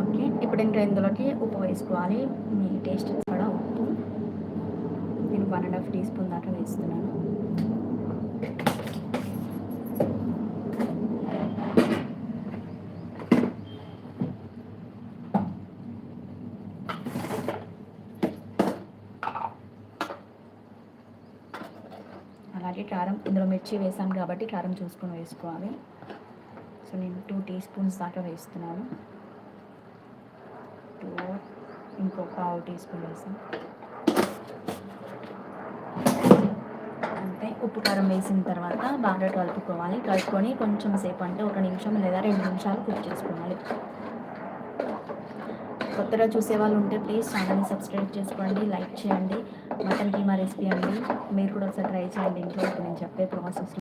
Okay, ఇప్పుడు ఇంకా ఇందులోకి ఉప్పు వేసుకోవాలి. మీ టేస్ట్ కూడా ఉప్పు నేను 1.5 టీ స్పూన్ దాకా వేస్తున్నాను. అలాగే కారం, ఇందులో మిర్చి వేసాం కాబట్టి కారం చూసుకొని వేసుకోవాలి. సో నేను 2 టీ స్పూన్స్ దాకా వేస్తున్నాను. 2, ఇంకో 1/2 టీ స్పూన్ వేసాం. అంతే. ఉప్పు కారం వేసిన తర్వాత బాగా కలుపుకొని కొంచెం సేపు అంటే 1 నిమిషం లేదా 2 నిమిషాలు కుక్ చేసుకోవాలి. కొత్తగా చూసే వాళ్ళు ఉంటే ప్లీజ్ ఛానల్ని సబ్స్క్రైబ్ చేసుకోండి, లైక్ చేయండి. మటన్ కీమా రెసిపీ అండి, మీరు కూడా ఒకసారి ట్రై చేయండి ఇంట్లో నేను చెప్పే ప్రాసెస్లో.